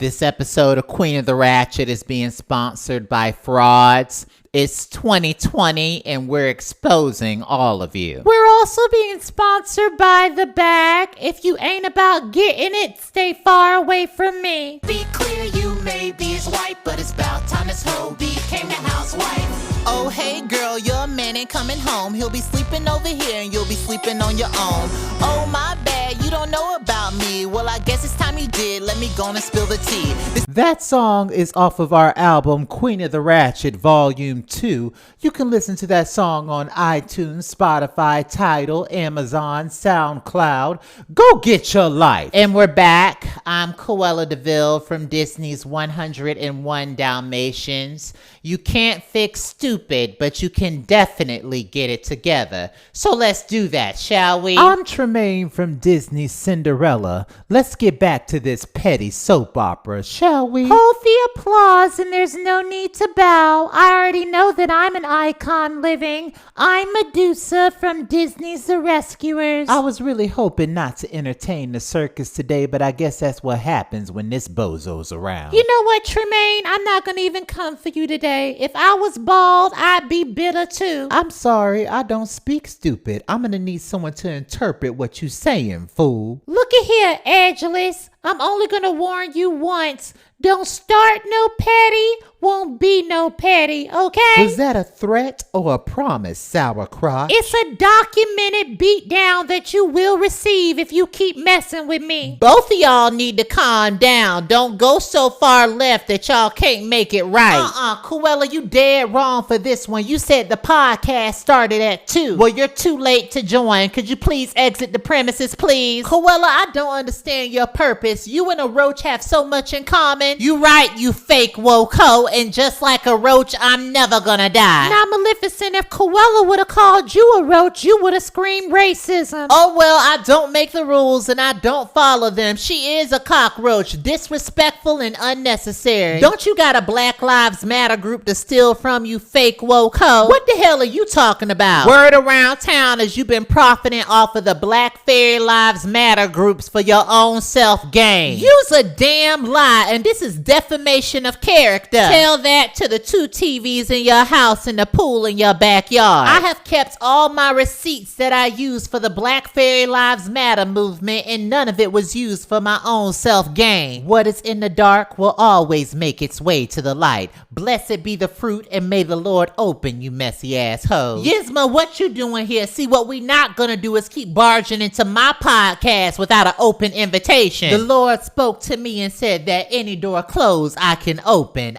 This episode of Queen of the Ratchet is being sponsored by Frauds. It's 2020 and we're exposing all of you. We're also being sponsored by The Bag. If you ain't about getting it, stay far away from me. Be clear, you may be his wife, but it's about time this hoe became the housewife. Oh, hey girl, your man ain't coming home. He'll be sleeping over here and you'll be sleeping on your own. Oh, my bad, you don't know about me. Well, I guess it's time you did. Let me go and spill the tea. That song is off of our album Queen of the Ratchet Volume 2. You can listen to that song on iTunes, Spotify, Tidal, Amazon, SoundCloud. Go get your life. And we're back. I'm Cruella DeVille from Disney's 101 Dalmatians. You can't fix stupid, but you can definitely get it together. So let's do that, shall we? I'm Tremaine from Disney's Cinderella. Let's get back to this petty soap opera, shall we? Hold the applause and there's no need to bow. I already know that I'm an icon living. I'm Medusa from Disney's The Rescuers. I was really hoping not to entertain the circus today, but I guess that's what happens when this bozo's around. You know what, Tremaine? I'm not gonna even come for you today. If I was bald, I'd be bitter too. I'm sorry, I don't speak stupid. I'm gonna need someone to interpret what you saying, fool. Look at here, Angelus. I'm only gonna warn you once. Don't start no petty, won't be no petty, okay? Was that a threat or a promise, sauerkraut? It's a documented beatdown that you will receive if you keep messing with me. Both of y'all need to calm down. Don't go so far left that y'all can't make it right. Cruella, you dead wrong for this one. You said the podcast started at 2. Well, you're too late to join. Could you please exit the premises, please? Cruella, I don't understand your purpose. You and a roach have so much in common. You right, you fake woke hoe, and just like a roach, I'm never gonna die. Now, Maleficent, if Cruella would have called you a roach, you would have screamed racism. Oh, well, I don't make the rules and I don't follow them. She is a cockroach, disrespectful and unnecessary. Don't you got a Black Lives Matter group to steal from, you fake woke hoe? What the hell are you talking about? Word around town is you've been profiting off of the Black Fairy Lives Matter groups for your own self-gain. Use a damn lie, and this is defamation of character. Tell that to the 2 TVs in your house and the pool in your backyard. I have kept all my receipts that I used for the Black Fairy Lives Matter movement, and none of it was used for my own self-gain. What is in the dark will always make its way to the light. Blessed be the fruit, and may the Lord open, you messy ass hoes. Yzma, what you doing here? See, what we not gonna do is keep barging into my podcast without an open invitation. The Lord spoke to me and said that any door closed I can open.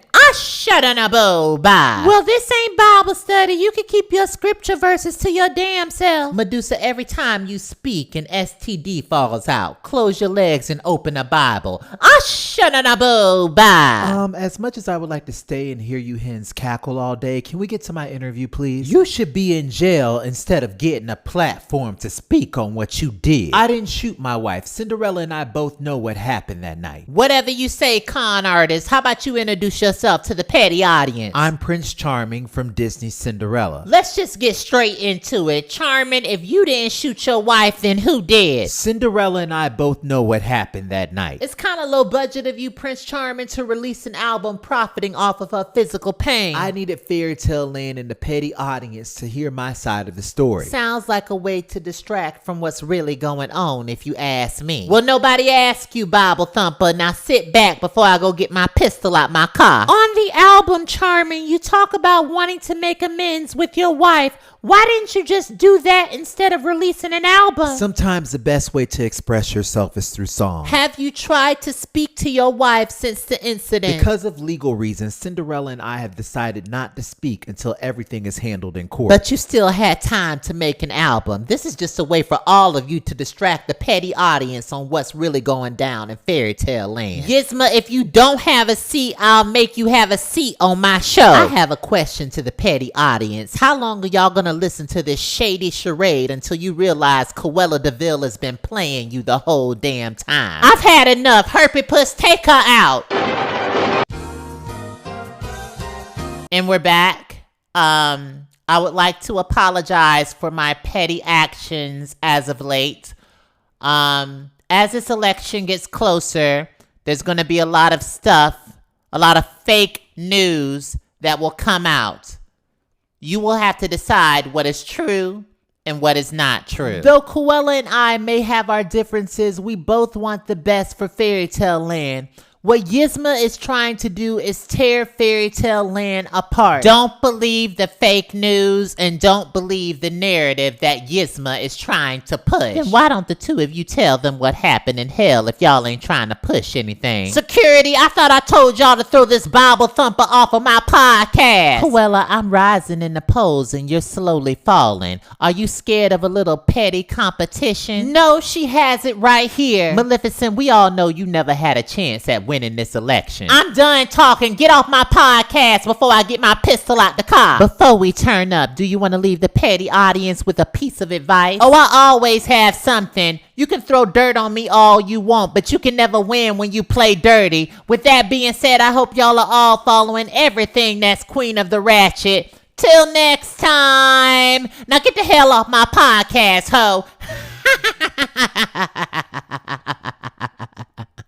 Bye. Well, this ain't Bible study. You can keep your scripture verses to your damn self. Medusa, every time you speak, an STD falls out. Close your legs and open a Bible. Bye. As much as I would like to stay and hear you hens cackle all day, can we get to my interview, please? You should be in jail instead of getting a platform to speak on what you did. I didn't shoot my wife. Cinderella and I both know what happened that night. Whatever you say, con artist. How about you introduce yourself to the petty audience? I'm Prince Charming from Disney's Cinderella. Let's just get straight into it. Charming, if you didn't shoot your wife, then who did? Cinderella and I both know what happened that night. It's kind of low budget of you, Prince Charming, to release an album profiting off of her physical pain. I needed fairy tale land and the petty audience to hear my side of the story. Sounds like a way to distract from what's really going on, if you ask me. Well, nobody asked you, Bible Thumper. Now sit back before I go get my pistol out my car. On the album, Charming, you talk about wanting to make amends with your wife. Why didn't you just do that instead of releasing an album? Sometimes the best way to express yourself is through song. Have you tried to speak to your wife since the incident? Because of legal reasons, Cinderella and I have decided not to speak until everything is handled in court. But you still had time to make an album. This is just a way for all of you to distract the petty audience on what's really going down in fairy tale land. Yzma, if you don't have a seat, I'll make you have a seat on my show. I have a question to the petty audience. How long are y'all gonna listen to this shady charade until you realize Cruella DeVille has been playing you the whole damn time? I've had enough. Herpy Puss, take her out. And we're back. I would like to apologize for my petty actions as of late. As this election gets closer, there's going to be a lot of stuff, a lot of fake news that will come out. You will have to decide what is true and what is not true. Though Cruella and I may have our differences, we both want the best for Fairy Tale Land. What Yzma is trying to do is tear Fairy Tale Land apart. Don't believe the fake news and don't believe the narrative that Yzma is trying to push. Then why don't the two of you tell them what happened in hell if y'all ain't trying to push anything? Security, I thought I told y'all to throw this Bible thumper off of my podcast. Cruella, I'm rising in the polls and you're slowly falling. Are you scared of a little petty competition? No, she has it right here. Maleficent, we all know you never had a chance at winning this election. I'm done talking. Get off my podcast before I get my pistol out the car. Before we turn up, do you want to leave the petty audience with a piece of advice? Oh, I always have something. You can throw dirt on me all you want, but you can never win when you play dirty. With that being said, I hope y'all are all following everything that's Queen of the Ratchet. Till next time. Now get the hell off my podcast, ho.